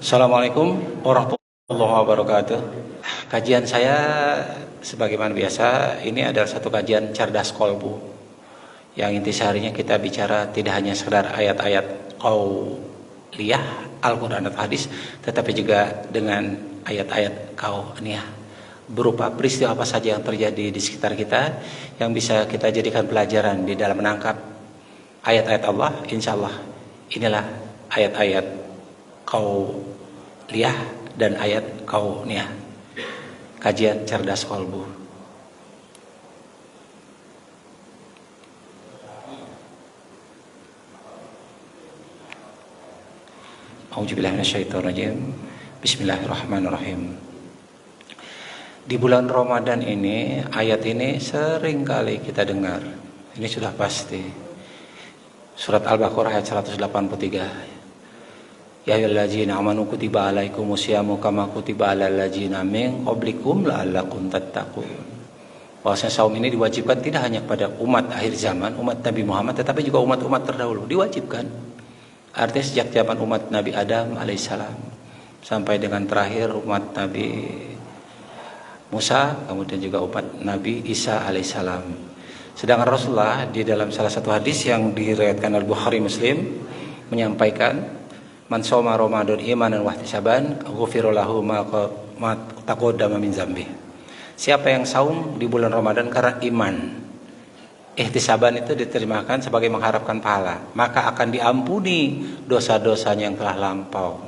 Assalamualaikum warahmatullahi wabarakatuh. Kajian saya sebagaimana biasa, ini adalah satu kajian cerdas kolbu. Yang intisarinya kita bicara tidak hanya sekedar ayat-ayat qauliyah Al-Quran atau hadis, tetapi juga dengan ayat-ayat qauliyah, berupa peristiwa apa saja yang terjadi di sekitar kita yang bisa kita jadikan pelajaran di dalam menangkap ayat-ayat Allah. Insya Allah inilah ayat-ayat qauliyah dan ayat kauniyah. Kajian cerdas kolbu. A'udzubillahi minasyaitonirrajim. Bismillahirrahmanirrahim. Di bulan Ramadan ini, ayat ini sering kali kita dengar. Ini sudah pasti. Surat Al-Baqarah ayat 183. Ya ayyuhallazina amanu kutiba alaikumusyamu kama kutiba alal ladzina min qablikum la'allakum tattaqun. Bahwasanya saum ini diwajibkan tidak hanya pada umat akhir zaman, umat Nabi Muhammad, tetapi juga umat-umat terdahulu diwajibkan. Artinya sejak zaman umat Nabi Adam alaihissalam sampai dengan terakhir umat Nabi Musa, kemudian juga umat Nabi Isa alaihissalam. Sedangkan Rasulullah di dalam salah satu hadis yang diriwayatkan Al-Bukhari Muslim menyampaikan, man shoma Ramadan imanan wa ihtisaban ghufira lahu ma taqaddama min dzambi. Siapa yang saum di bulan Ramadan karena iman, ihtisaban itu diterjemahkan sebagai mengharapkan pahala, maka akan diampuni dosa-dosanya yang telah lampau.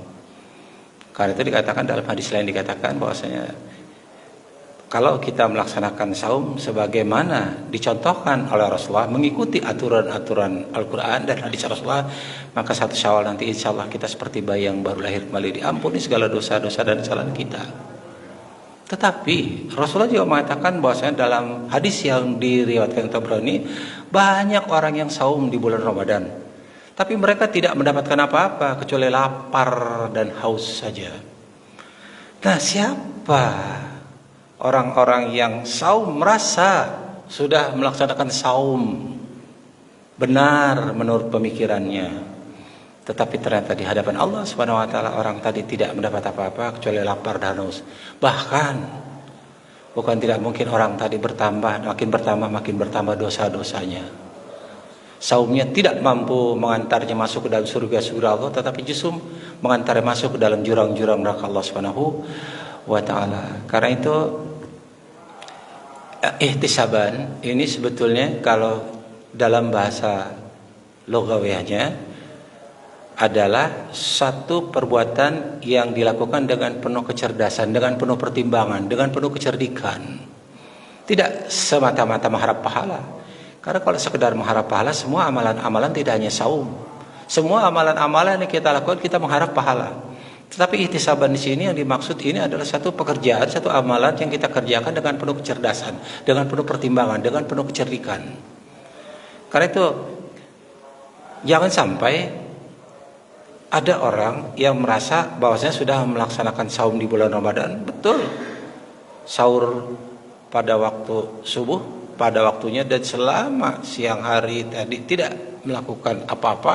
Karena itu dikatakan dalam hadis lain, dikatakan bahwasanya kalau kita melaksanakan saum sebagaimana dicontohkan oleh Rasulullah, mengikuti aturan-aturan Al-Quran dan hadis Rasulullah, maka 1 Syawal nanti insya Allah kita seperti bayi yang baru lahir kembali, diampuni segala dosa-dosa dan kesalahan kita. Tetapi Rasulullah juga mengatakan bahwasanya dalam hadis yang diriwayatkan Tabrani, banyak orang yang saum di bulan Ramadan, tapi mereka tidak mendapatkan apa-apa kecuali lapar dan haus saja. Nah, siapa orang-orang yang saum merasa sudah melaksanakan saum benar menurut pemikirannya, tetapi ternyata di hadapan Allah Subhanahu wa taala orang tadi tidak mendapat apa-apa kecuali lapar dan haus. Bahkan bukan tidak mungkin orang tadi makin bertambah dosa-dosanya. Saumnya tidak mampu mengantarnya masuk ke dalam surga Allah, tetapi justru mengantarnya masuk ke dalam jurang-jurang neraka Allah Subhanahu wa taala. Karena itu ihtisaban ini sebetulnya kalau dalam bahasa lugawiyahnya adalah satu perbuatan yang dilakukan dengan penuh kecerdasan, dengan penuh pertimbangan, dengan penuh kecerdikan. Tidak semata-mata mengharap pahala. Karena kalau sekedar mengharap pahala, semua amalan-amalan tidak hanya saum. Semua amalan-amalan yang kita lakukan kita mengharap pahala. Tetapi ihtisaban di sini yang dimaksud ini adalah satu pekerjaan, satu amalan yang kita kerjakan dengan penuh kecerdasan, dengan penuh pertimbangan, dengan penuh kecerdikan. Karena itu jangan sampai ada orang yang merasa bahwasanya sudah melaksanakan saum di bulan Ramadan, betul, sahur pada waktu subuh, pada waktunya, dan selama siang hari tadi tidak melakukan apa-apa,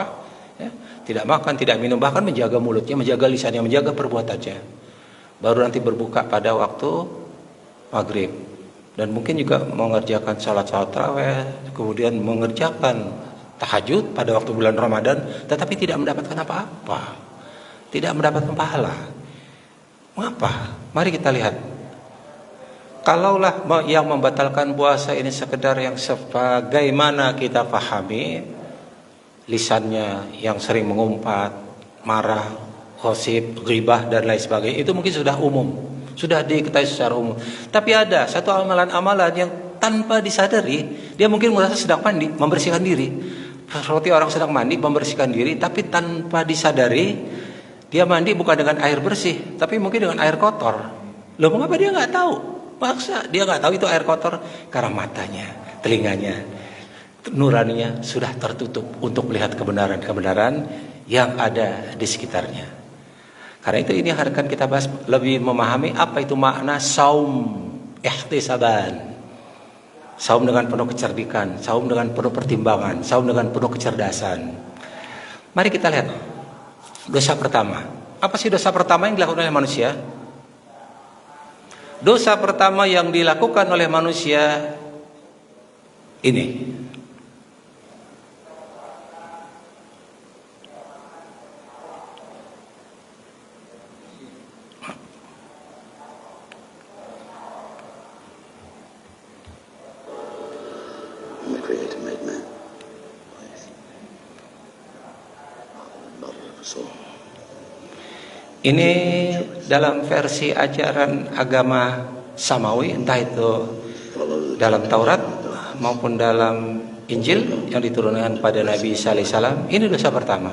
ya, tidak makan, tidak minum, bahkan menjaga mulutnya, menjaga lisannya, menjaga perbuatannya. Baru nanti berbuka pada waktu maghrib. Dan mungkin juga mengerjakan salat tarawih, kemudian mengerjakan tahajud pada waktu bulan Ramadan, tetapi tidak mendapatkan apa-apa. Tidak mendapatkan pahala. Mengapa? Mari kita lihat. Kalaulah yang membatalkan puasa ini sekedar yang sebagaimana kita pahami, lisannya yang sering mengumpat, marah, gosip, ghibah dan lain sebagainya, itu mungkin sudah umum, sudah diketahui secara umum. Tapi ada satu amalan-amalan yang tanpa disadari dia mungkin merasa sedang mandi, membersihkan diri, seperti orang sedang mandi membersihkan diri, tapi tanpa disadari dia mandi bukan dengan air bersih, tapi mungkin dengan air kotor. Loh, mengapa dia nggak tahu? Maksa dia nggak tahu itu air kotor karena matanya, telinganya, nuraninya sudah tertutup untuk melihat kebenaran-kebenaran yang ada di sekitarnya. Karena itu ini akan kita bahas lebih memahami apa itu makna saum ihtisaban. Saum dengan penuh kecerdikan, saum dengan penuh pertimbangan, saum dengan penuh kecerdasan. Mari kita lihat dosa pertama. Apa sih dosa pertama yang dilakukan oleh manusia? Dosa pertama yang dilakukan oleh manusia ini. Ini dalam versi ajaran agama Samawi, entah itu dalam Taurat maupun dalam Injil yang diturunkan pada Nabi Isa alaihissalam. Ini dosa pertama.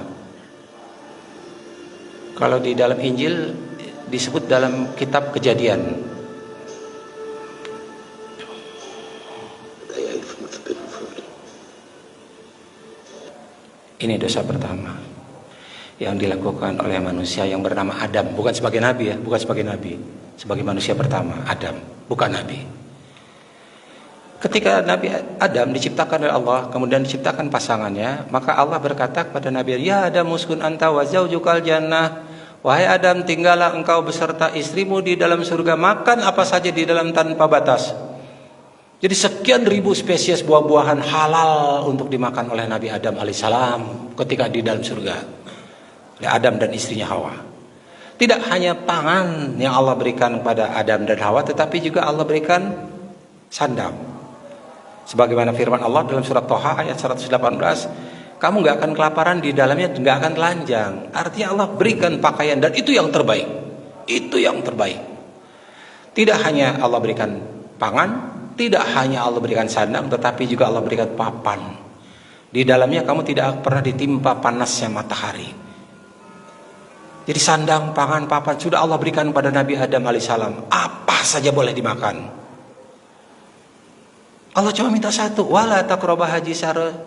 Kalau di dalam Injil disebut dalam kitab Kejadian. Ini dosa pertama yang dilakukan oleh manusia yang bernama Adam, bukan sebagai nabi ya, bukan sebagai nabi, sebagai manusia pertama, Adam, bukan nabi. Ketika Nabi Adam diciptakan oleh Allah, kemudian diciptakan pasangannya, maka Allah berkata kepada Nabi, "Ya Adam, uskun anta wa zaujukal jannah." Wahai Adam, tinggallah engkau beserta istrimu di dalam surga, makan apa saja di dalam tanpa batas. Jadi sekian ribu spesies buah-buahan halal untuk dimakan oleh Nabi Adam alaihissalam ketika di dalam surga. Oleh Adam dan istrinya Hawa. Tidak hanya pangan yang Allah berikan kepada Adam dan Hawa, tetapi juga Allah berikan sandang. Sebagaimana firman Allah dalam surat Toha ayat 118, kamu gak akan kelaparan, di dalamnya gak akan telanjang. Artinya Allah berikan pakaian, dan itu yang terbaik. Itu yang terbaik. Tidak hanya Allah berikan pangan, tidak hanya Allah berikan sandang, tetapi juga Allah berikan papan. Di dalamnya kamu tidak pernah ditimpa panasnya matahari. Jadi sandang, pangan, papan sudah Allah berikan kepada Nabi Adam alaihissalam. Apa saja boleh dimakan. Allah cuma minta satu, wala taqrabah haji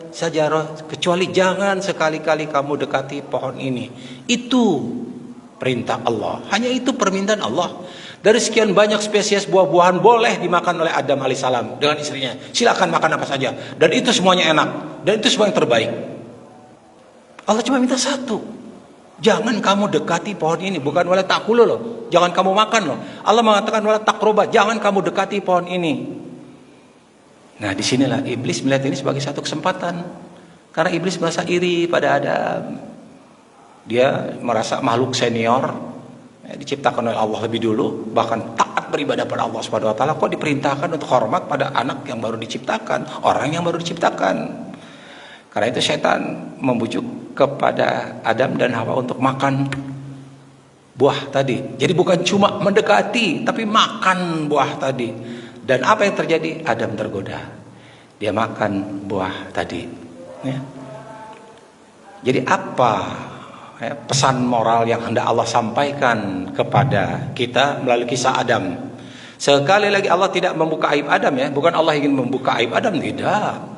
sajarah, kecuali jangan sekali-kali kamu dekati pohon ini. Itu perintah Allah. Hanya itu permintaan Allah. Dari sekian banyak spesies buah-buahan boleh dimakan oleh Adam alaihissalam dengan istrinya. Silakan makan apa saja, dan itu semuanya enak, dan itu semua yang terbaik. Allah cuma minta satu. Jangan kamu dekati pohon ini, bukan wala takulu loh. Jangan kamu makan loh. Allah mengatakan wala taqrabah, jangan kamu dekati pohon ini. Nah, disinilah iblis melihat ini sebagai satu kesempatan. Karena iblis merasa iri pada Adam. Dia merasa makhluk senior, diciptakan oleh Allah lebih dulu, bahkan taat beribadah pada Allah Subhanahu wa taala, kok diperintahkan untuk hormat pada anak yang baru diciptakan, orang yang baru diciptakan. Karena itu setan membujuk kepada Adam dan Hawa untuk makan buah tadi. Jadi bukan cuma mendekati, tapi makan buah tadi. Dan apa yang terjadi? Adam tergoda. Dia makan buah tadi. Ya. Jadi apa pesan moral yang hendak Allah sampaikan kepada kita melalui kisah Adam? Sekali lagi Allah tidak membuka aib Adam ya. Bukan Allah ingin membuka aib Adam, tidak.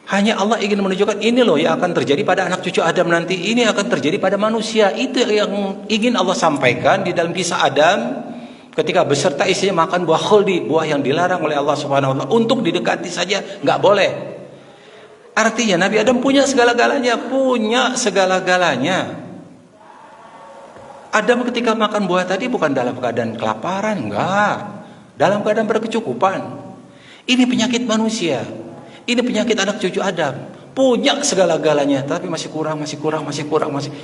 Hanya Allah ingin menunjukkan ini loh yang akan terjadi pada anak cucu Adam nanti. Ini akan terjadi pada manusia. Itu yang ingin Allah sampaikan di dalam kisah Adam. Ketika beserta istrinya makan buah khuldi, buah yang dilarang oleh Allah Subhanahu wa taala, untuk didekati saja nggak boleh. Artinya Nabi Adam punya segala-galanya, Adam ketika makan buah tadi bukan dalam keadaan kelaparan, enggak. Dalam keadaan berkecukupan. Ini penyakit manusia. Ini penyakit anak cucu Adam. Punya segala-galanya, tapi masih kurang.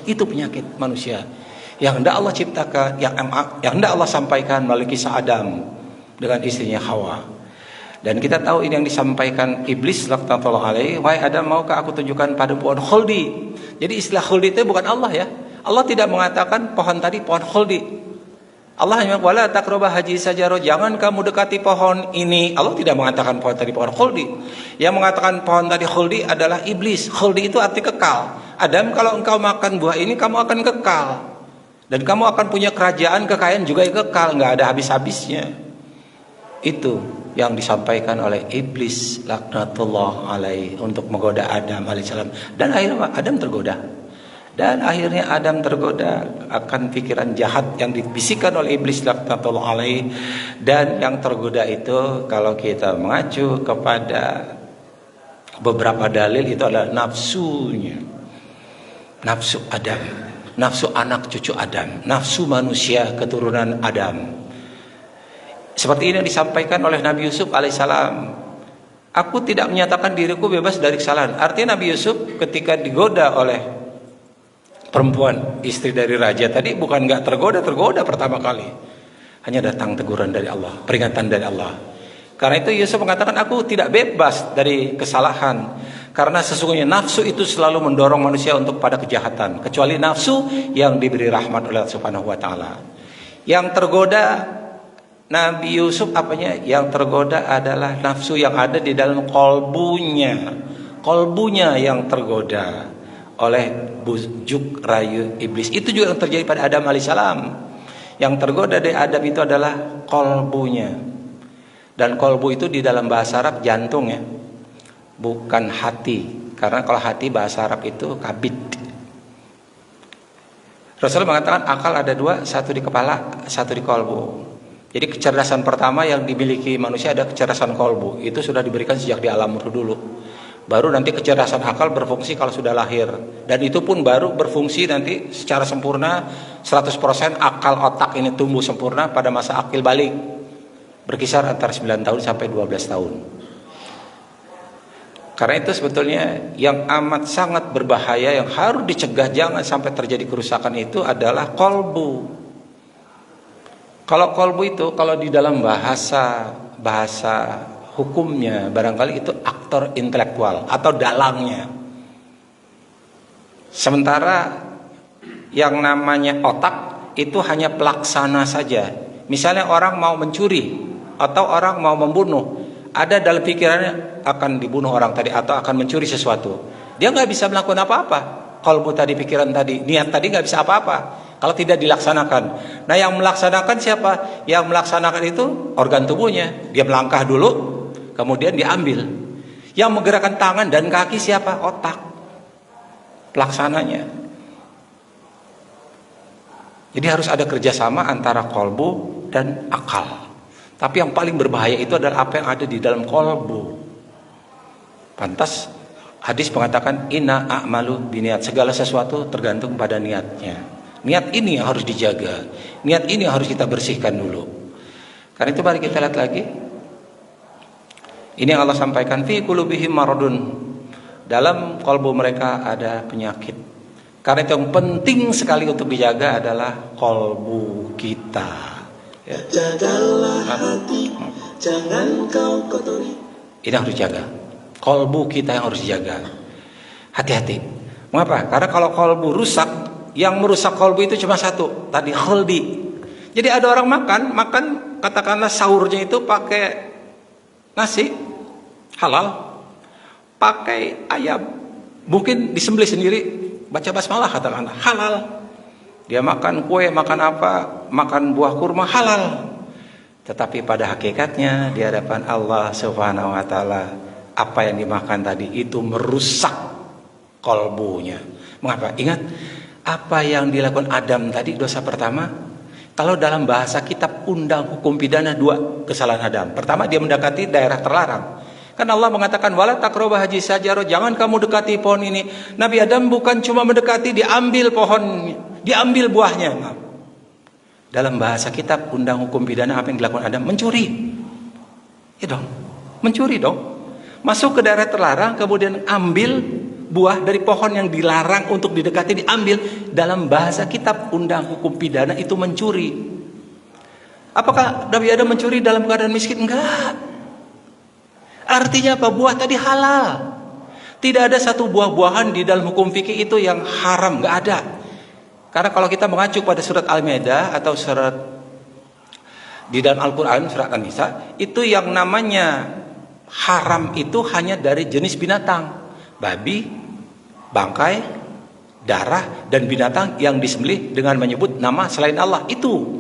Itu penyakit manusia. Yang hendak Allah ciptakan, yang hendak Allah sampaikan melalui kisah Adam dengan istrinya Hawa. Dan kita tahu ini yang disampaikan iblis laknatullah alaihi, wahai Adam, maukah aku tunjukkan pada pohon khuldi? Jadi istilah khuldi itu bukan Allah ya. Allah tidak mengatakan pohon tadi pohon khuldi. Allah hanya wala taqrabah haji sajarah, jangan kamu dekati pohon ini. Allah tidak mengatakan pohon tadi pohon khuldi. Yang mengatakan pohon tadi khuldi adalah iblis. Khuldi itu arti kekal. Adam, kalau engkau makan buah ini kamu akan kekal. Dan kamu akan punya kerajaan, kekayaan juga yang kekal, nggak ada habis-habisnya. Itu yang disampaikan oleh iblis laknatullah alaih untuk menggoda Adam alaihissalam. Dan akhirnya Adam tergoda. Dan akhirnya Adam tergoda akan pikiran jahat yang dibisikkan oleh iblis laknatullah alaih. Dan yang tergoda itu kalau kita mengacu kepada beberapa dalil itu adalah nafsunya. Nafsu Adam. nafsu anak cucu Adam, nafsu manusia keturunan Adam. Seperti ini yang disampaikan oleh Nabi Yusuf alaihissalam. Aku tidak menyatakan diriku bebas dari kesalahan. Artinya Nabi Yusuf ketika digoda oleh perempuan istri dari raja tadi bukan nggak tergoda pertama kali. Hanya datang teguran dari Allah, peringatan dari Allah. Karena itu Yusuf mengatakan aku tidak bebas dari kesalahan. Karena sesungguhnya nafsu itu selalu mendorong manusia untuk pada kejahatan, kecuali nafsu yang diberi rahmat oleh Allah Subhanahu wa taala. Yang tergoda Nabi Yusuf apanya? Yang tergoda adalah nafsu yang ada di dalam kolbunya. Kolbunya yang tergoda oleh bujuk rayu iblis. Itu juga yang terjadi pada Adam alaihissalam. Yang tergoda dari Adam itu adalah kolbunya. Dan kolbu itu di dalam bahasa Arab jantung ya, bukan hati. Karena kalau hati bahasa Arab itu kabid. Rasulullah mengatakan akal ada dua, satu di kepala, satu di kolbu. Jadi kecerdasan pertama yang dimiliki manusia ada kecerdasan kolbu. Itu sudah diberikan sejak di alam dulu. Baru nanti kecerdasan akal berfungsi kalau sudah lahir. Dan itu pun baru berfungsi nanti secara sempurna 100% akal otak ini tumbuh sempurna pada masa akil balik. Berkisar antara 9 tahun sampai 12 tahun. Karena itu sebetulnya yang amat sangat berbahaya yang harus dicegah jangan sampai terjadi kerusakan itu adalah kolbu. Kalau kolbu itu kalau di dalam bahasa hukumnya barangkali itu aktor intelektual atau dalangnya. Sementara yang namanya otak itu hanya pelaksana saja. Misalnya orang mau mencuri atau orang mau membunuh, ada dalam pikirannya akan dibunuh orang tadi atau akan mencuri sesuatu. Dia nggak bisa melakukan apa-apa. Kolbu tadi, pikiran tadi, niat tadi nggak bisa apa-apa kalau tidak dilaksanakan. Nah yang melaksanakan siapa? Yang melaksanakan itu organ tubuhnya. Dia melangkah dulu, kemudian diambil. Yang menggerakkan tangan dan kaki siapa? Otak, pelaksananya. Jadi harus ada kerjasama antara kolbu dan akal. Tapi yang paling berbahaya itu adalah apa yang ada di dalam kolbu. Pantas hadis mengatakan inna a'malu biniat, segala sesuatu tergantung pada niatnya. Niat ini yang harus dijaga. Niat ini yang harus kita bersihkan dulu. Karena itu mari kita lihat lagi. Ini yang Allah sampaikan fi qulubihim maradun. Dalam kalbu mereka ada penyakit. Karena itu yang penting sekali untuk dijaga adalah kalbu kita. Ya. Jagalah hati, jangan kau kotori. Ini harus dijaga. Kalbu kita yang harus dijaga. Hati-hati. Mengapa? Karena kalau kalbu rusak, yang merusak kolbu itu cuma satu, tadi kholdi. Jadi ada orang makan katakanlah sahurnya itu pakai nasi halal, pakai ayam, mungkin disembelih sendiri, baca basmalah katakanlah halal. Dia makan kue, makan apa, makan buah kurma halal. Tetapi pada hakikatnya di hadapan Allah Subhanahu wa taala apa yang dimakan tadi itu merusak kolbunya. Mengapa? Ingat apa yang dilakukan Adam tadi dosa pertama. Kalau dalam bahasa kitab undang hukum pidana dua kesalahan Adam. Pertama dia mendekati daerah terlarang. Kan Allah mengatakan wala taqrabu haji sajarah, jangan kamu dekati pohon ini. Nabi Adam bukan cuma mendekati, diambil pohonnya, diambil buahnya. Dalam bahasa kitab undang hukum pidana apa yang dilakukan Adam? Mencuri. Ya dong, mencuri dong. Masuk ke daerah terlarang kemudian ambil buah dari pohon yang dilarang untuk didekati, diambil. Dalam bahasa kitab undang hukum pidana itu mencuri. Apakah Nabi Adam mencuri dalam keadaan miskin? Enggak. Artinya apa? Buah tadi halal. Tidak ada satu buah-buahan di dalam hukum fikih itu yang haram, enggak ada. Karena kalau kita mengacu pada surat Al-Maidah atau surat di dalam Al-Quran, surat An-Nisa, itu yang namanya haram itu hanya dari jenis binatang. Babi, bangkai, darah, dan binatang yang disembelih dengan menyebut nama selain Allah. Itu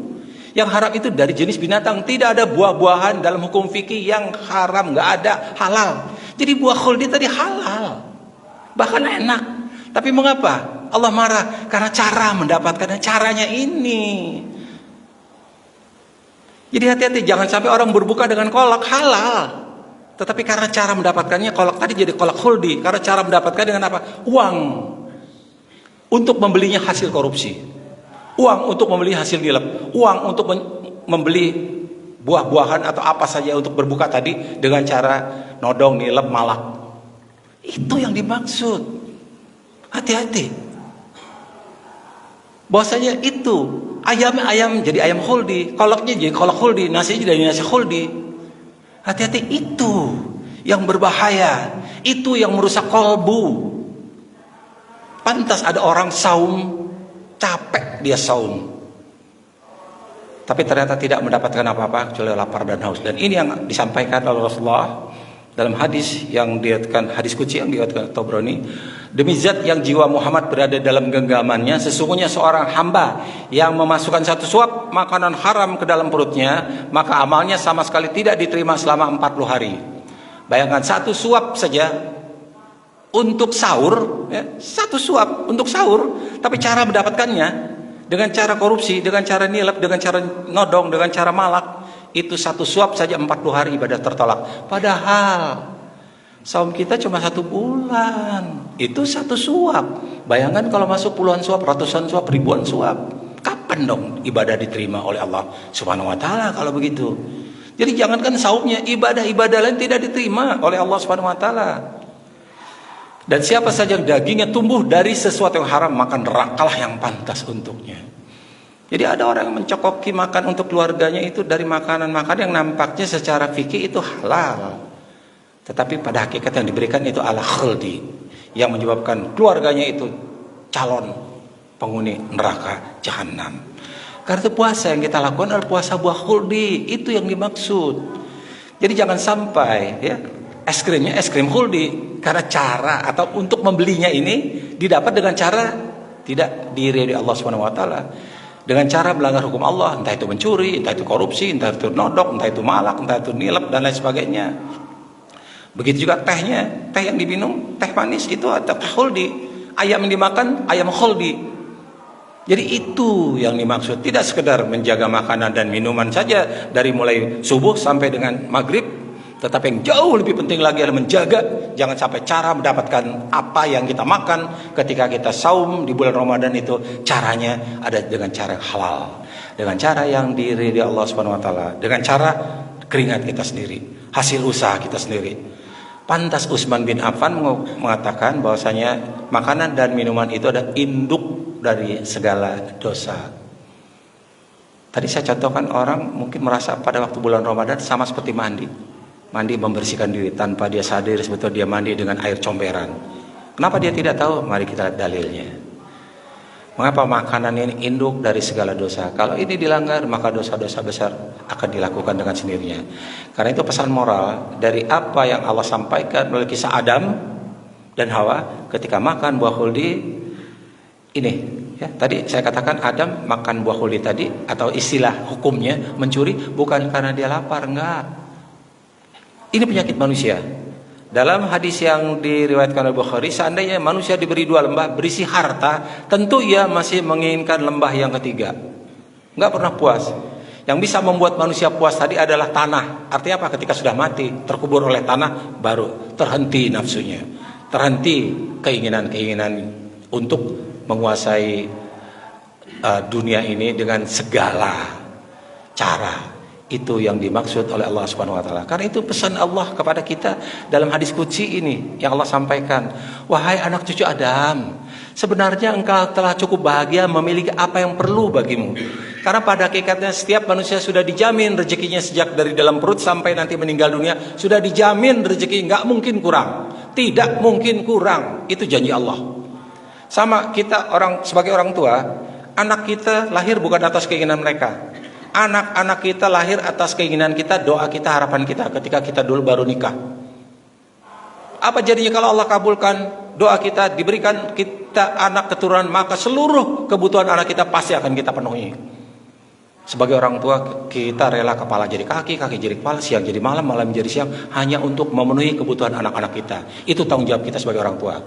yang haram itu dari jenis binatang. Tidak ada buah-buahan dalam hukum fikih yang haram, nggak ada, halal. Jadi buah khuldi tadi halal, bahkan enak. Tapi mengapa Allah marah? Karena cara mendapatkannya, caranya ini. Jadi hati-hati, jangan sampai orang berbuka dengan kolak halal, tetapi karena cara mendapatkannya kolak tadi jadi kolak khuldi. Karena cara mendapatkan dengan apa? Uang. untuk membelinya hasil korupsi, uang untuk membeli hasil nilep, uang untuk membeli buah-buahan atau apa saja untuk berbuka tadi dengan cara nodong, nilep, malak. Itu yang dimaksud. Hati-hati. Bahwasanya itu ayam jadi ayam khuldi, kolaknya jadi kolak khuldi, nasinya jadi nasi khuldi. Hati-hati, itu yang berbahaya, itu yang merusak kolbu. Pantas ada orang saum, capek dia saum, tapi ternyata tidak mendapatkan apa-apa kecuali lapar dan haus. Dan ini yang disampaikan oleh Rasulullah dalam hadis yang diriwayatkan, hadis qudsi yang diriwayatkan Tabrani, demi zat yang jiwa Muhammad berada dalam genggamannya, sesungguhnya seorang hamba yang memasukkan satu suap makanan haram ke dalam perutnya, maka amalnya sama sekali tidak diterima selama 40 hari. Bayangkan satu suap saja untuk sahur, ya, satu suap untuk sahur, tapi cara mendapatkannya dengan cara korupsi, dengan cara nilep, dengan cara nodong, dengan cara malak, itu satu suap saja 40 hari ibadah tertolak. Padahal saum kita cuma 1 bulan, itu satu suap. Bayangkan kalau masuk puluhan suap, ratusan suap, ribuan suap, kapan dong ibadah diterima oleh Allah Subhanahu wa taala kalau begitu? Jadi jangankan saumnya, ibadah-ibadah lain tidak diterima oleh Allah Subhanahu wa taala. Dan siapa saja yang dagingnya tumbuh dari sesuatu yang haram, maka nerakalah yang pantas untuknya. Jadi ada orang yang mencokoki makan untuk keluarganya itu dari makanan-makanan yang nampaknya secara fikih itu halal, tetapi pada hakikat yang diberikan itu ala khuldi, yang menyebabkan keluarganya itu calon penghuni neraka jahanam. Karena itu puasa yang kita lakukan adalah puasa buah khuldi, itu yang dimaksud. Jadi jangan sampai ya es krimnya es krim khuldi, karena cara atau untuk membelinya ini didapat dengan cara tidak diridhoi Allah Subhanahu wa taala, dengan cara melanggar hukum Allah, entah itu mencuri, entah itu korupsi, entah itu nodok, entah itu malak, entah itu nilep dan lain sebagainya. Begitu juga tehnya, teh yang diminum, teh manis itu atau teh khuldi, ayam yang dimakan ayam khuldi. Jadi itu yang dimaksud, tidak sekedar menjaga makanan dan minuman saja dari mulai subuh sampai dengan maghrib, tetapi yang jauh lebih penting lagi adalah menjaga jangan sampai cara mendapatkan apa yang kita makan ketika kita saum di bulan Ramadan itu caranya ada dengan cara yang halal, dengan cara yang diridhoi Allah Subhanahu wa taala, dengan cara keringat kita sendiri, hasil usaha kita sendiri. Pantas Utsman bin Affan mengatakan bahwasanya makanan dan minuman itu ada induk dari segala dosa. Tadi saya contohkan orang mungkin merasa pada waktu bulan Ramadan sama seperti mandi membersihkan diri tanpa dia sadar sebetulnya dia mandi dengan air comberan. Kenapa dia tidak tahu? Mari kita lihat dalilnya. Mengapa makanan ini induk dari segala dosa? Kalau ini dilanggar, maka dosa-dosa besar akan dilakukan dengan sendirinya. Karena itu pesan moral dari apa yang Allah sampaikan melalui kisah Adam dan Hawa ketika makan buah khuldi ini. Ya, tadi saya katakan Adam makan buah khuldi tadi, atau istilah hukumnya mencuri bukan karena dia lapar, enggak. Ini penyakit manusia. Dalam hadis yang diriwayatkan oleh Bukhari, seandainya manusia diberi 2 lembah berisi harta, tentu ia masih menginginkan lembah yang ketiga. Enggak pernah puas. Yang bisa membuat manusia puas tadi adalah tanah. Artinya apa? Ketika sudah mati, terkubur oleh tanah, baru terhenti nafsunya, terhenti keinginan-keinginan untuk menguasai dunia ini dengan segala cara. Itu yang dimaksud oleh Allah Subhanahu wa taala. Karena itu pesan Allah kepada kita dalam hadis qudsi ini yang Allah sampaikan, wahai anak cucu Adam, sebenarnya engkau telah cukup bahagia memiliki apa yang perlu bagimu. Karena pada hakikatnya setiap manusia sudah dijamin rezekinya sejak dari dalam perut sampai nanti meninggal dunia, sudah dijamin rezeki, nggak mungkin kurang, tidak mungkin kurang. Itu janji Allah. Sama kita sebagai orang tua, anak kita lahir bukan atas keinginan mereka. Anak-anak kita lahir atas keinginan kita, doa kita, harapan kita ketika kita dulu baru nikah. Apa jadinya kalau Allah kabulkan doa kita, diberikan kita anak keturunan, maka seluruh kebutuhan anak kita pasti akan kita penuhi. Sebagai orang tua, kita rela kepala jadi kaki, kaki jadi kepala, siang jadi malam, malam jadi siang, hanya untuk memenuhi kebutuhan anak-anak kita. Itu tanggung jawab kita sebagai orang tua.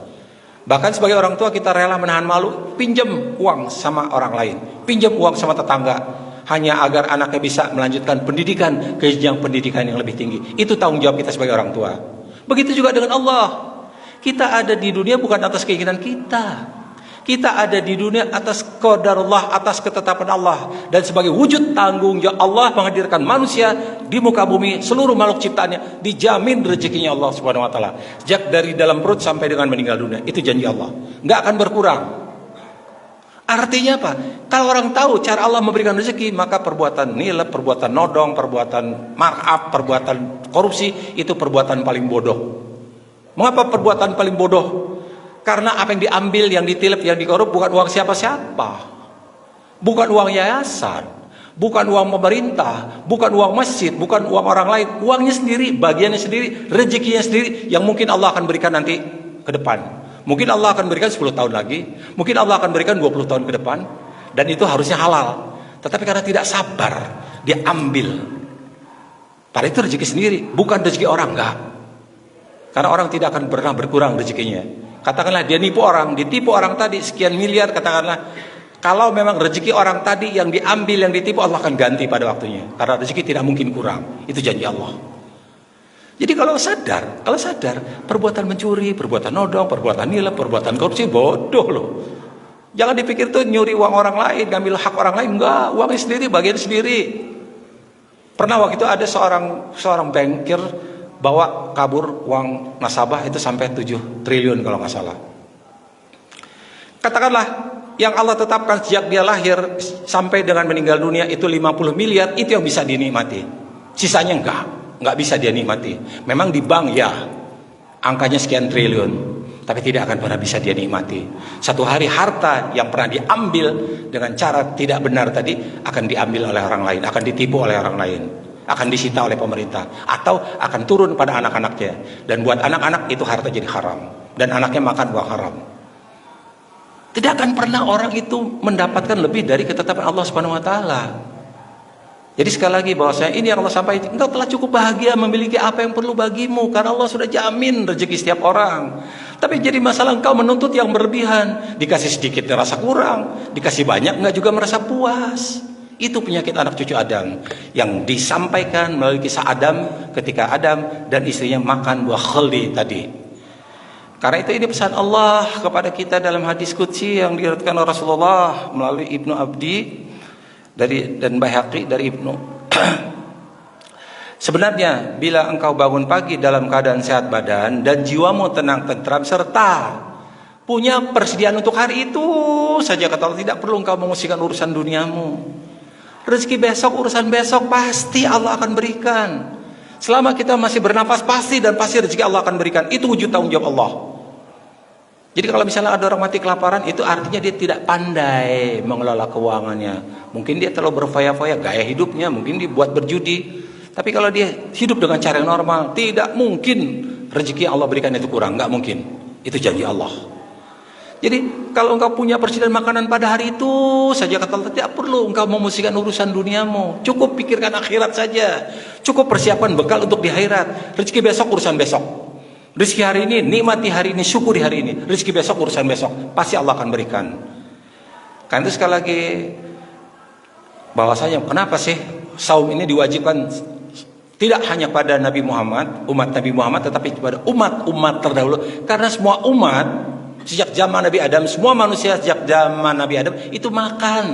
Bahkan sebagai orang tua kita rela menahan malu, pinjam uang sama orang lain, pinjam uang sama tetangga, hanya agar anaknya bisa melanjutkan pendidikan ke jenjang pendidikan yang lebih tinggi. Itu tanggung jawab kita sebagai orang tua. Begitu juga dengan Allah. Kita ada di dunia bukan atas keinginan kita. Kita ada di dunia atas qadarullah, atas ketetapan Allah, dan sebagai wujud tanggung jawab Allah menghadirkan manusia di muka bumi, seluruh makhluk ciptaannya dijamin rezekinya Allah Subhanahu wa taala. Sejak dari dalam perut sampai dengan meninggal dunia, itu janji Allah. Enggak akan berkurang. Artinya apa? Kalau orang tahu cara Allah memberikan rezeki, maka perbuatan nilai, perbuatan nodong, perbuatan markup, perbuatan korupsi itu perbuatan paling bodoh. Mengapa perbuatan paling bodoh? Karena apa yang diambil, yang ditilep, yang dikorup bukan uang siapa-siapa. Bukan uang yayasan, bukan uang pemerintah, bukan uang masjid, bukan uang orang lain. Uangnya sendiri, bagiannya sendiri, rezekinya sendiri yang mungkin Allah akan berikan nanti ke depan. Mungkin Allah akan berikan 10 tahun lagi, mungkin Allah akan berikan 20 tahun ke depan, dan itu harusnya halal. Tetapi karena tidak sabar, dia ambil. Padahal itu rezeki sendiri, bukan rezeki orang, enggak. Karena orang tidak akan pernah berkurang rezekinya. Katakanlah dia nipu orang, ditipu orang tadi sekian miliar, katakanlah. Kalau memang rezeki orang tadi yang diambil, yang ditipu, Allah akan ganti pada waktunya. Karena rezeki tidak mungkin kurang. Itu janji Allah. Jadi kalau sadar, perbuatan mencuri, perbuatan nodong, perbuatan nilai, perbuatan korupsi, bodoh loh. Jangan dipikir tuh nyuri uang orang lain, ngambil hak orang lain. Enggak, uangnya sendiri, bagian sendiri. Pernah waktu itu ada seorang bankir bawa kabur uang nasabah itu sampai 7 triliun kalau nggak salah. Katakanlah yang Allah tetapkan sejak dia lahir sampai dengan meninggal dunia itu 50 miliar, itu yang bisa dinikmati. Sisanya enggak bisa dia nikmati. Memang di bank ya angkanya sekian triliun, tapi tidak akan pernah bisa dia nikmati. Satu hari harta yang pernah diambil dengan cara tidak benar tadi akan diambil oleh orang lain, akan ditipu oleh orang lain, akan disita oleh pemerintah, atau akan turun pada anak-anaknya. Dan buat anak-anak itu harta jadi haram, dan anaknya makan uang haram. Tidak akan pernah orang itu mendapatkan lebih dari ketetapan Allah Subhanahu wa taala. Jadi sekali lagi bahwasanya ini yang Allah sampaikan, engkau telah cukup bahagia memiliki apa yang perlu bagimu, karena Allah sudah jamin rezeki setiap orang. Tapi jadi masalah engkau menuntut yang berlebihan, dikasih sedikit merasa kurang, dikasih banyak enggak juga merasa puas. Itu penyakit anak cucu Adam yang disampaikan melalui kisah Adam ketika Adam dan istrinya makan buah khaldi tadi. Karena itu ini pesan Allah kepada kita dalam hadis qudsi yang diriwayatkan oleh Rasulullah melalui Ibnu Abdi dan Baihaqi dari Ibnu. Sebenarnya bila engkau bangun pagi dalam keadaan sehat badan dan jiwamu tenang tentram serta punya persediaan untuk hari itu saja, kata Allah, tidak perlu engkau mengusihkan urusan duniamu. Rezeki besok, urusan besok pasti Allah akan berikan. Selama kita masih bernafas pasti rezeki Allah akan berikan. Itu wujud tanggung jawab Allah. Jadi kalau misalnya ada orang mati kelaparan, itu artinya dia tidak pandai mengelola keuangannya. Mungkin dia terlalu berfoya-foya gaya hidupnya, mungkin dibuat berjudi. Tapi kalau dia hidup dengan cara yang normal, tidak mungkin rezeki yang Allah berikan itu kurang, nggak mungkin. Itu janji Allah. Jadi kalau engkau punya persediaan makanan pada hari itu saja, kata Allah, tidak perlu engkau memusingkan urusan duniamu. Cukup pikirkan akhirat saja. Cukup persiapan bekal untuk di akhirat. Rezeki besok urusan besok. Rezeki hari ini nikmati hari ini, syukuri hari ini. Rezeki besok urusan besok. Pasti Allah akan berikan. Karena itu sekali lagi bahwasanya kenapa sih saum ini diwajibkan tidak hanya pada Nabi Muhammad, umat Nabi Muhammad, tetapi kepada umat-umat terdahulu. Karena semua umat sejak zaman Nabi Adam, semua manusia sejak zaman Nabi Adam itu makan,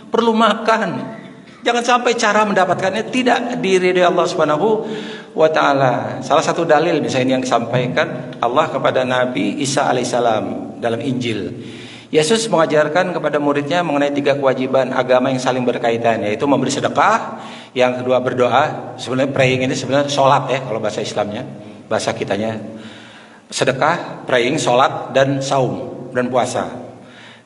perlu makan. Jangan sampai cara mendapatkannya tidak diridhoi Allah Subhanahu wa taala. Salah satu dalil misalnya yang disampaikan Allah kepada Nabi Isa alaihissalam dalam Injil. Yesus mengajarkan kepada muridnya mengenai 3 kewajiban agama yang saling berkaitan, yaitu memberi sedekah, yang kedua berdoa. Sebenarnya praying ini sebenarnya sholat ya kalau bahasa Islamnya, bahasa kitanya. Sedekah, praying, sholat, dan saum, dan puasa.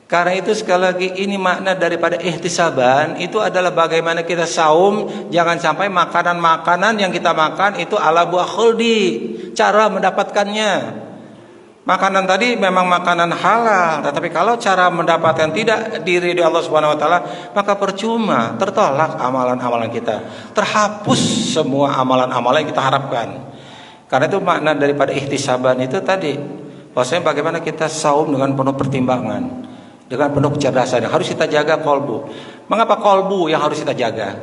Karena itu sekali lagi ini makna daripada ihtisaban itu adalah bagaimana kita saum, jangan sampai makanan-makanan yang kita makan itu ala buah khuldi. Cara mendapatkannya, makanan tadi memang makanan halal, tetapi kalau cara mendapatkan tidak diridhoi Allah Subhanahu wa taala, maka percuma, tertolak amalan-amalan kita, terhapus semua amalan-amalan yang kita harapkan. Karena itu makna daripada ihtisaban itu tadi, bahwasanya bagaimana kita saum dengan penuh pertimbangan, dengan penuh kecerdasan. Harus kita jaga kolbu. Mengapa kolbu yang harus kita jaga?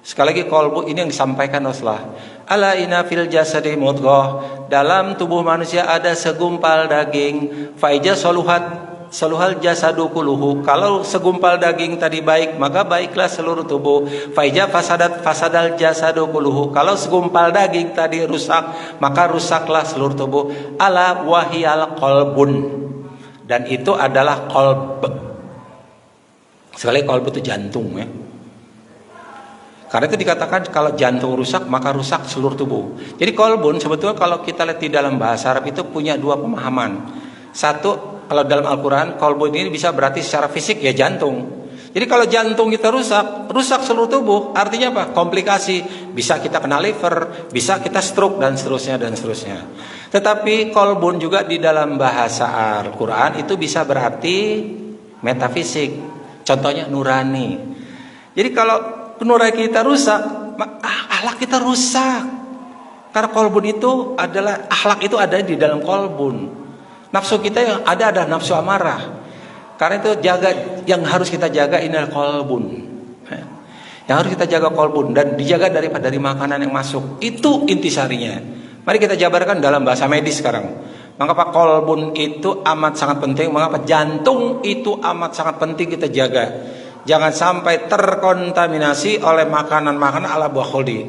Sekali lagi kolbu ini yang disampaikan Rasulullah. Ala inna fil jasadi mudghah, dalam tubuh manusia ada segumpal daging. Fa ija saluhat, saluhal jasadu kulluhu. Kalau segumpal daging tadi baik, maka baiklah seluruh tubuh. Faija fasadal jasadu kulluhu. Kalau segumpal daging tadi rusak, maka rusaklah seluruh tubuh. Ala wahiyal qalbun. Dan itu adalah qalb. Sekali qalb itu jantung ya. Karena itu dikatakan kalau jantung rusak maka rusak seluruh tubuh. Jadi qalbun sebetulnya kalau kita lihat di dalam bahasa Arab itu punya dua pemahaman. Satu, kalau dalam Al-Quran qalbun ini bisa berarti secara fisik ya jantung. Jadi kalau jantung kita rusak seluruh tubuh. Artinya apa? Komplikasi. Bisa kita kena liver, bisa kita stroke dan seterusnya dan seterusnya. Tetapi qalbun juga di dalam bahasa Al-Quran itu bisa berarti metafisik. Contohnya nurani. Jadi kalau nurani kita rusak, akhlak kita rusak. Karena qalbun itu adalah, akhlak itu ada di dalam qalbun. Nafsu kita yang ada adalah nafsu amarah. Karena itu yang harus kita jaga ini adalah qalbun. Yang harus kita jaga qalbun dan dijaga dari makanan yang masuk. Itu intisarinya. Mari kita jabarkan dalam bahasa medis sekarang. Mengapa qalbun itu amat sangat penting? Mengapa jantung itu amat sangat penting kita jaga? Jangan sampai terkontaminasi oleh makanan-makanan ala buah kholdi.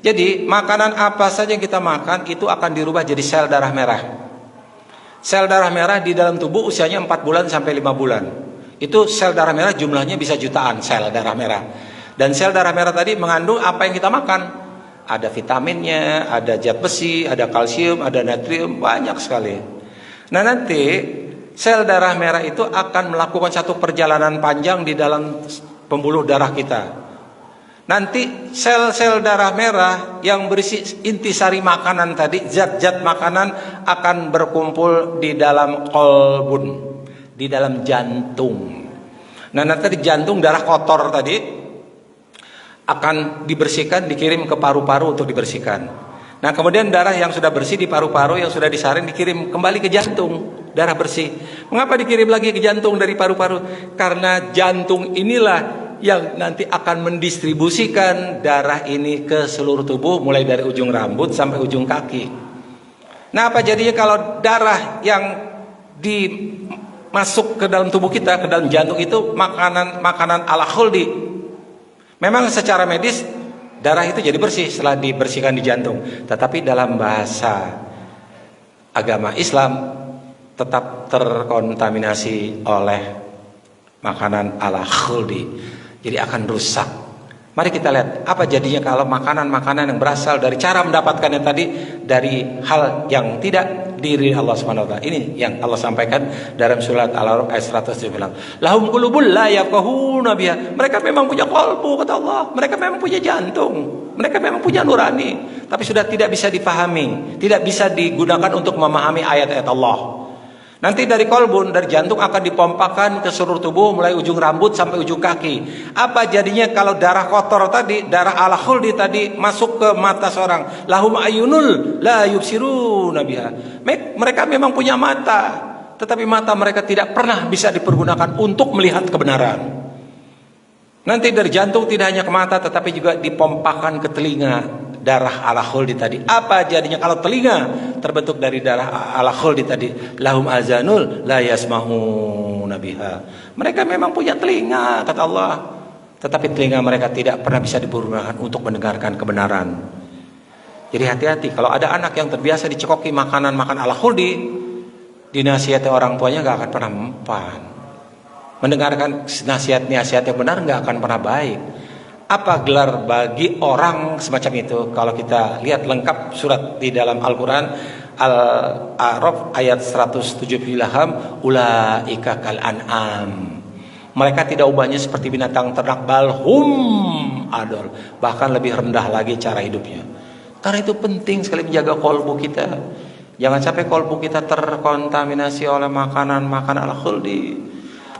Jadi makanan apa saja yang kita makan itu akan dirubah jadi sel darah merah. Sel darah merah di dalam tubuh usianya 4 bulan sampai 5 bulan. Itu sel darah merah jumlahnya bisa jutaan sel darah merah. Dan sel darah merah tadi mengandung apa yang kita makan. Ada vitaminnya, ada zat besi, ada kalsium, ada natrium, banyak sekali. Nah nanti sel darah merah itu akan melakukan satu perjalanan panjang di dalam pembuluh darah kita. Nanti sel-sel darah merah yang berisi intisari makanan tadi, zat-zat makanan akan berkumpul di dalam qalbun, di dalam jantung. Nah nanti di jantung darah kotor tadi akan dibersihkan, dikirim ke paru-paru untuk dibersihkan. Nah kemudian darah yang sudah bersih di paru-paru yang sudah disaring dikirim kembali ke jantung, darah bersih. Mengapa dikirim lagi ke jantung dari paru-paru? Karena jantung inilah yang nanti akan mendistribusikan darah ini ke seluruh tubuh mulai dari ujung rambut sampai ujung kaki. Nah apa jadinya kalau darah yang masuk ke dalam tubuh kita, ke dalam jantung itu makanan ala kholdi. Memang secara medis darah itu jadi bersih setelah dibersihkan di jantung. Tetapi dalam bahasa agama Islam tetap terkontaminasi oleh makanan ala kholdi. Jadi akan rusak. Mari kita lihat apa jadinya kalau makanan-makanan yang berasal dari cara mendapatkannya tadi dari hal yang tidak diri Allah Subhanahu wa taala. Ini yang Allah sampaikan dalam surat Al-A'raf ayat 107 bilang, "Lahum qulubul la yafqahuna biha." Mereka memang punya qalbu kata Allah. Mereka memang punya jantung. Mereka memang punya nurani, tapi sudah tidak bisa dipahami, tidak bisa digunakan untuk memahami ayat-ayat Allah. Nanti dari kolbun, dari jantung akan dipompakan ke seluruh tubuh mulai ujung rambut sampai ujung kaki. Apa jadinya kalau darah kotor tadi, darah ala khuldi tadi masuk ke mata seorang? Lahum ayunul la yubsiruna biha. Mereka memang punya mata, tetapi mata mereka tidak pernah bisa dipergunakan untuk melihat kebenaran. Nanti dari jantung tidak hanya ke mata tetapi juga dipompakan ke telinga. Darah ala khuldi tadi. Apa jadinya kalau telinga terbentuk dari darah ala khuldi tadi? Lahum azanul la yasma'una biha. Mereka memang punya telinga kata Allah, tetapi telinga mereka tidak pernah bisa dipergunakan untuk mendengarkan kebenaran. Jadi hati-hati kalau ada anak yang terbiasa dicekoki makanan ala khuldi, dinasihati orang tuanya gak akan pernah mempan. Mendengarkan nasihat-nasihat yang benar gak akan pernah baik. Apa gelar bagi orang semacam itu? Kalau kita lihat lengkap surat di dalam Al-Quran Al-A'raf ayat 170, ulaika kal an'am. Mereka tidak ubahnya seperti binatang ternak, balhum adol, bahkan lebih rendah lagi cara hidupnya. Karena itu penting sekali menjaga kolbu kita. Jangan sampai kolbu kita terkontaminasi oleh makanan-makanan al-khuldi.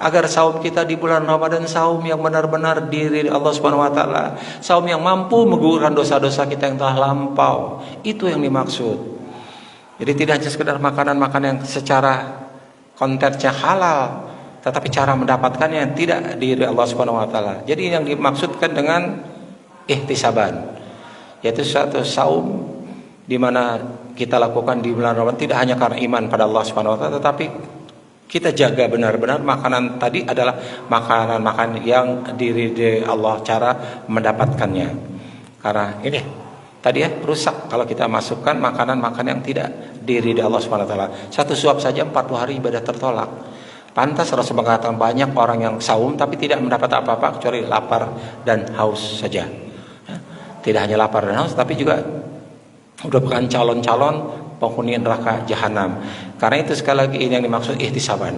Agar saum kita di bulan Ramadan saum yang benar-benar diri Allah Subhanahu wa taala, saum yang mampu menggugurkan dosa-dosa kita yang telah lampau. Itu yang dimaksud. Jadi tidak hanya sekedar makanan-makanan yang secara kontennya halal, tetapi cara mendapatkannya tidak diri Allah Subhanahu wa taala. Jadi yang dimaksudkan dengan ihtisaban, yaitu suatu saum di mana kita lakukan di bulan Ramadan tidak hanya karena iman pada Allah Subhanahu wa taala, tetapi Kita jaga benar-benar makanan tadi adalah makanan-makanan yang diridhai Allah cara mendapatkannya. Karena ini tadi ya rusak kalau kita masukkan makanan-makanan yang tidak diridhai Allah SWT. Satu suap saja 40 hari ibadah tertolak. Pantas Rasul mengatakan banyak orang yang saum tapi tidak mendapat apa-apa kecuali lapar dan haus saja. Tidak hanya lapar dan haus tapi juga udah bukan calon-calon penghuni neraka jahanam. Karena itu sekali lagi ini yang dimaksud ihtisaban.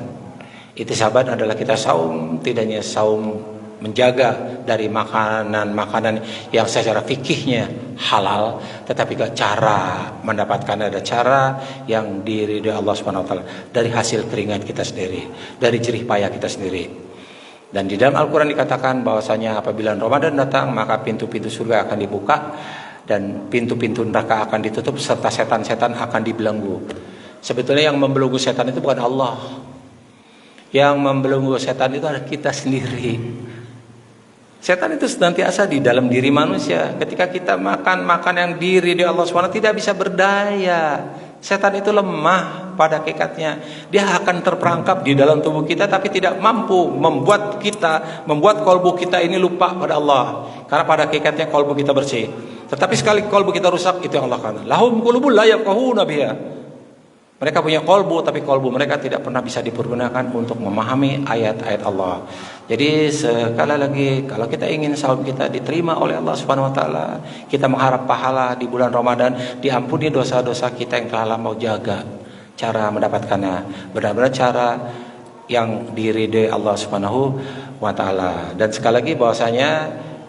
Ihtisaban adalah kita saum, tidak hanya saum menjaga dari makanan-makanan yang secara fikihnya halal, tetapi juga cara mendapatkan, ada cara yang diridhai Allah Subhanahu wa taala dari hasil keringat kita sendiri, dari jerih payah kita sendiri. Dan di dalam Al-Qur'an dikatakan bahwasanya apabila Ramadan datang maka pintu-pintu surga akan dibuka dan pintu-pintu neraka akan ditutup serta setan-setan akan dibelenggu. Sebetulnya yang membelenggu setan itu bukan Allah. Yang membelenggu setan itu adalah kita sendiri. Setan itu senantiasa di dalam diri manusia. Ketika kita makan yang diridhai Allah SWT tidak bisa berdaya. Setan itu lemah pada hakikatnya. Dia akan terperangkap di dalam tubuh kita tapi tidak mampu membuat kalbu kita ini lupa pada Allah. Karena pada hakikatnya kalbu kita bersih. Tetapi sekali kalbu kita rusak, itu yang Allah katakan. Lahum qulubun la yafqahuna biha. Mereka punya kalbu tapi kalbu mereka tidak pernah bisa dipergunakan untuk memahami ayat-ayat Allah. Jadi sekali lagi kalau kita ingin saum kita diterima oleh Allah Subhanahu wa taala, kita mengharap pahala di bulan Ramadan, diampuni dosa-dosa kita yang telah lama jaga. Cara mendapatkannya benar-benar cara yang diridhai Allah Subhanahu wa taala. Dan sekali lagi bahwasanya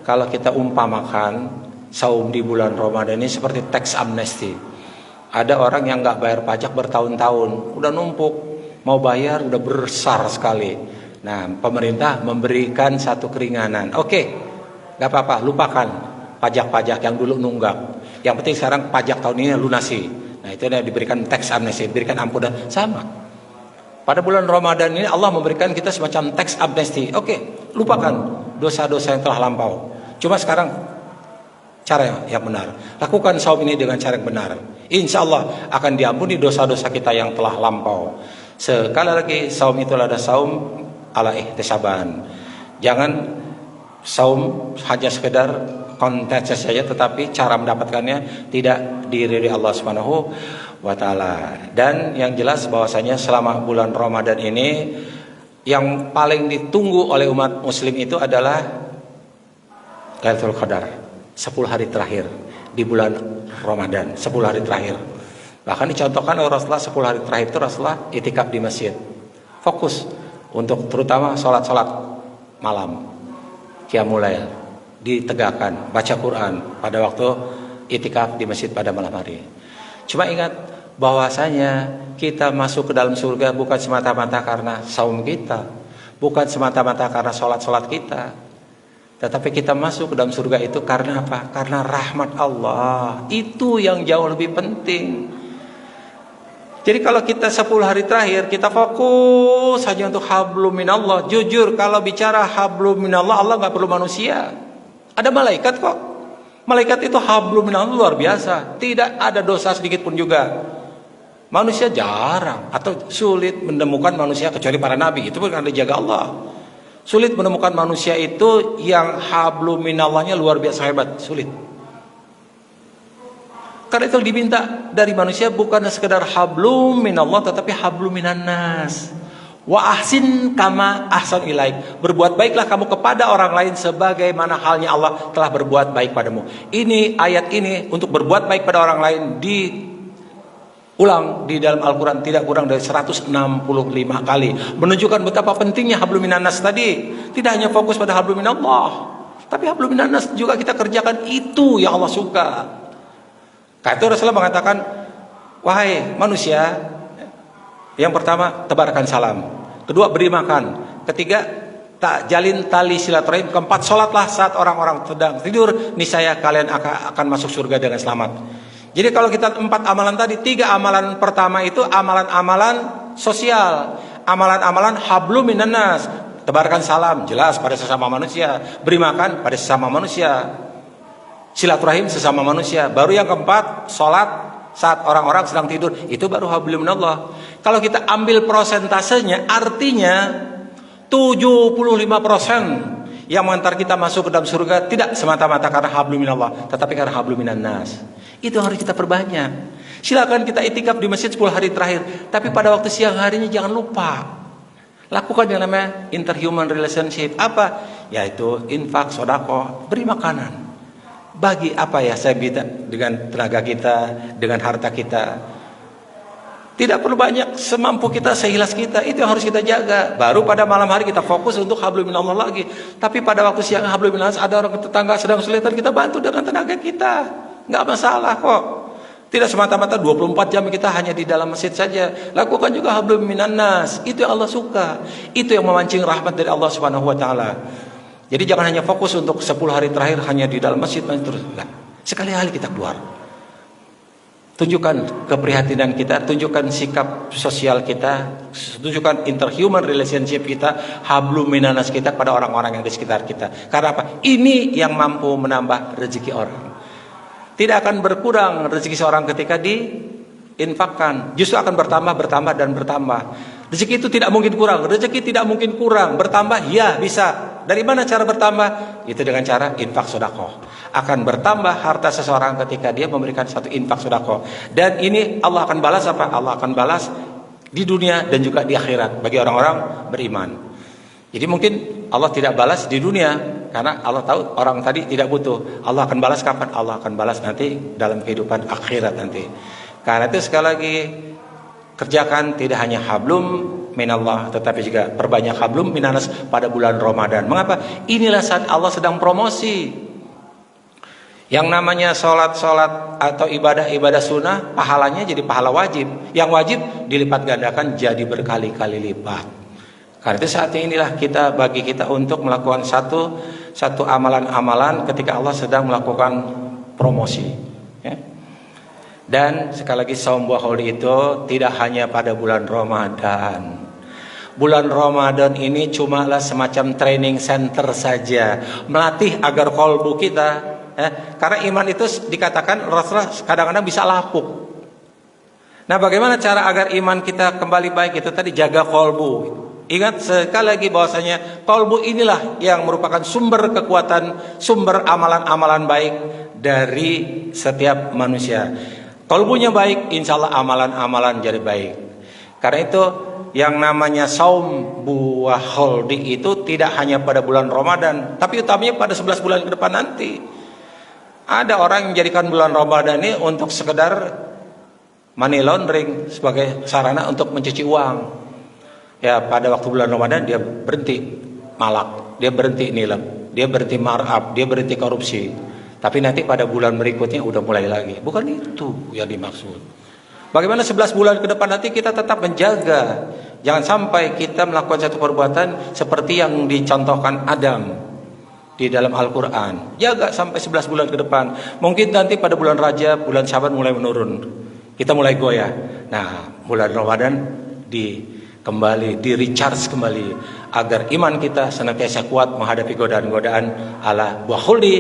kalau kita umpamakan saum di bulan Ramadan ini seperti tax amnesty. Ada orang yang nggak bayar pajak bertahun-tahun, udah numpuk, mau bayar udah besar sekali. Nah, pemerintah memberikan satu keringanan. Oke, nggak apa-apa, lupakan pajak-pajak yang dulu nunggak. Yang penting sekarang pajak tahun ini lunasi. Nah, itu yang diberikan tax amnesty, diberikan ampunan sama. Pada bulan Ramadan ini Allah memberikan kita semacam tax amnesty. Oke, lupakan dosa-dosa yang telah lampau. Cuma sekarang cara yang benar. Lakukan saum ini dengan cara yang benar. Insya Allah akan diampuni dosa-dosa kita yang telah lampau. Sekali lagi saum itu adalah saum ala ihtisaban. Jangan saum hanya sekedar konten saja, tetapi cara mendapatkannya tidak diridhai Allah Subhanahu wa taala. Dan yang jelas bahwasanya selama bulan Ramadan ini yang paling ditunggu oleh umat muslim itu adalah Lailatul Qadar. 10 hari terakhir di bulan Ramadan, 10 hari terakhir. Bahkan dicontohkan oleh Rasulullah 10 hari terakhir itu Rasulullah itikaf di masjid. Fokus untuk terutama sholat malam, qiyamul lail, ditegakkan, baca Quran pada waktu itikaf di masjid pada malam hari. Cuma ingat bahwasanya kita masuk ke dalam surga bukan semata-mata karena saum kita, bukan semata-mata karena sholat kita. Tetapi kita masuk ke dalam surga itu karena apa? Karena rahmat Allah. Itu yang jauh lebih penting. Jadi kalau kita 10 hari terakhir kita fokus saja untuk hablum minallah. Jujur kalau bicara hablum minallah, Allah gak perlu manusia. Ada malaikat kok. Malaikat itu hablum minallah luar biasa. Tidak ada dosa sedikit pun juga. Manusia jarang atau sulit menemukan manusia kecuali para nabi. Itu pun karena dijaga Allah. Sulit menemukan manusia itu yang hablum minallahnya luar biasa hebat, sulit. Karena itu diminta dari manusia bukan sekedar hablum minallah tetapi hablum minannas. Wa ahsin kama ahsan ilaik. Berbuat baiklah kamu kepada orang lain sebagaimana halnya Allah telah berbuat baik padamu. Ini ayat ini untuk berbuat baik pada orang lain ulang di dalam Al-Quran tidak kurang dari 165 kali, menunjukkan betapa pentingnya hablum minannas tadi. Tidak hanya fokus pada hablum minallah, tapi hablum minannas juga kita kerjakan, itu yang Allah suka. Karena itu Rasulullah mengatakan, wahai manusia, yang pertama tebarkan salam, kedua beri makan, ketiga tak jalin tali silaturahim, keempat sholatlah saat orang-orang sedang tidur, niscaya kalian akan masuk surga dengan selamat. Jadi kalau kita 4 amalan tadi, 3 amalan pertama itu amalan-amalan sosial, amalan-amalan hablum minannas, tebarkan salam jelas pada sesama manusia, beri makan pada sesama manusia, silaturahim sesama manusia. Baru yang keempat, sholat saat orang-orang sedang tidur, itu baru hablum minallah. Kalau kita ambil prosentasenya, artinya 75% yang mengantar kita masuk ke dalam surga tidak semata-mata karena hablum minallah, tetapi karena hablum minan nas. Itu harus kita perbanyak. Silakan kita itikaf di masjid 10 hari terakhir, tapi pada waktu siang harinya jangan lupa lakukan yang namanya interhuman relationship. Apa? Yaitu infak, sedekah, beri makanan. Bagi apa ya saya bisa dengan tenaga kita, dengan harta kita. Tidak perlu banyak, semampu kita, sehilas kita. Itu yang harus kita jaga. Baru pada malam hari kita fokus untuk hablum minallah lagi. Tapi pada waktu siang hablum minallah, ada orang tetangga sedang kesulitan, kita bantu dengan tenaga kita. Nggak masalah kok. Tidak semata-mata 24 jam kita hanya di dalam masjid saja. Lakukan juga hablum minan nas. Itu yang Allah suka. Itu yang memancing rahmat dari Allah Subhanahu wa taala. Jadi jangan hanya fokus untuk 10 hari terakhir hanya di dalam masjid terus. Nah, sekali-kali kita keluar. Tunjukkan keprihatinan kita, tunjukkan sikap sosial kita, tunjukkan interhuman relationship kita, hablum minan nas kita pada orang-orang yang di sekitar kita. Karena apa? Ini yang mampu menambah rezeki orang. Tidak akan berkurang rezeki seorang ketika diinfakkan. Justru akan bertambah, bertambah, dan bertambah. Rezeki itu tidak mungkin kurang. Rezeki tidak mungkin kurang. Bertambah, ya bisa. Dari mana cara bertambah? Itu dengan cara infak sedekah. Akan bertambah harta seseorang ketika dia memberikan satu infak sedekah. Dan ini Allah akan balas apa? Allah akan balas di dunia dan juga di akhirat bagi orang-orang beriman. Jadi mungkin Allah tidak balas di dunia karena Allah tahu orang tadi tidak butuh. Allah akan balas kapan? Allah akan balas nanti dalam kehidupan akhirat nanti. Karena itu sekali lagi kerjakan tidak hanya hablum minallah, tetapi juga perbanyak hablum minanas pada bulan Ramadan. Mengapa? Inilah saat Allah sedang promosi. Yang namanya sholat-sholat atau ibadah-ibadah sunnah, pahalanya jadi pahala wajib. Yang wajib dilipat gandakan jadi berkali-kali lipat. Karena itu saatnya inilah bagi kita untuk melakukan satu amalan-amalan ketika Allah sedang melakukan promosi. Ya. Dan sekali lagi saum buah kholi itu tidak hanya pada bulan Ramadan. Bulan Ramadan ini cumalah semacam training center saja, melatih agar kolbu kita. Karena iman itu dikatakan Rasulullah kadang-kadang bisa lapuk. Nah, bagaimana cara agar iman kita kembali baik? Itu tadi jaga kolbu. Ingat sekali lagi bahwasanya kolbu inilah yang merupakan sumber kekuatan, sumber amalan-amalan baik dari setiap manusia. Kolbunya baik, insya Allah amalan-amalan jadi baik. Karena itu yang namanya saum buah kholdi itu tidak hanya pada bulan Ramadan, tapi utamanya pada 11 bulan ke depan nanti. Ada orang yang menjadikan bulan Ramadan ini untuk sekedar money laundering sebagai sarana untuk mencuci uang. Ya, pada waktu bulan Ramadan dia berhenti malak, dia berhenti nilam, dia berhenti marab, dia berhenti korupsi. Tapi nanti pada bulan berikutnya udah mulai lagi. Bukan itu yang dimaksud. Bagaimana 11 bulan ke depan nanti kita tetap menjaga. Jangan sampai kita melakukan satu perbuatan seperti yang dicontohkan Adam di dalam Al-Quran. Jaga sampai 11 bulan ke depan. Mungkin nanti pada bulan Rajab, bulan Syaban mulai menurun. Kita mulai goyah. Nah, bulan Ramadan kembali di recharge kembali agar iman kita senantiasa kuat menghadapi godaan-godaan ala buah khuldi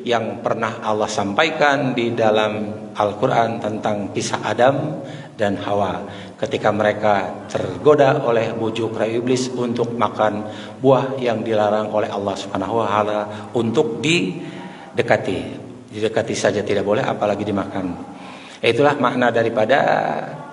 yang pernah Allah sampaikan di dalam Al-Quran tentang kisah Adam dan Hawa ketika mereka tergoda oleh bujuk rayu iblis untuk makan buah yang dilarang oleh Allah Subhanahu wa taala untuk didekati saja tidak boleh apalagi dimakan. Itulah makna daripada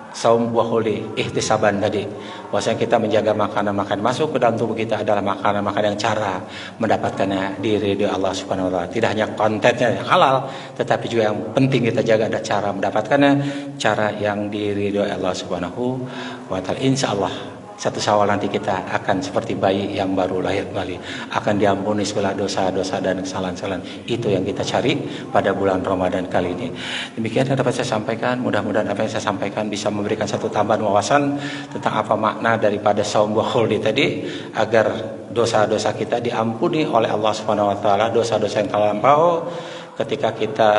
saum buah khuldi, ihtisaban tadi. Bahwasanya kita menjaga makanan-makanan masuk ke dalam tubuh kita adalah makanan-makanan yang cara mendapatkannya di ridho Allah Subhanahu wa taala. Tidak hanya kontennya yang halal, tetapi juga yang penting kita jaga ada cara mendapatkannya, cara yang diridhoi Allah Subhanahu wa taala. Insyaallah satu Syawal nanti kita akan seperti bayi yang baru lahir kembali, akan diampuni segala dosa-dosa dan kesalahan-kesalahan. Itu yang kita cari pada bulan Ramadan kali ini. Demikian yang dapat saya sampaikan. Mudah-mudahan apa yang saya sampaikan bisa memberikan satu tambahan wawasan tentang apa makna daripada saum buah khuldi tadi, agar dosa-dosa kita diampuni oleh Allah Subhanahu wa taala, dosa-dosa yang terlampau ketika kita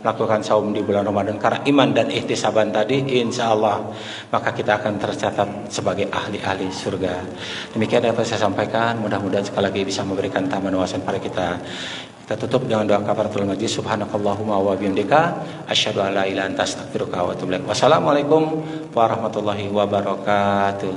melakukan saum di bulan Ramadan karena iman dan ihtisaban tadi, insya Allah maka kita akan tercatat sebagai ahli-ahli surga. Demikian yang saya sampaikan. Mudah-mudahan sekali lagi bisa memberikan tambahan wawasan pada kita. Kita tutup dengan doa kafaratul majlis. Subhanakallahumma wa bihamdika asyhadu an la ilaha illa anta astaghfiruka wa atubu ilaik. Wassalamualaikum warahmatullahi wabarakatuh.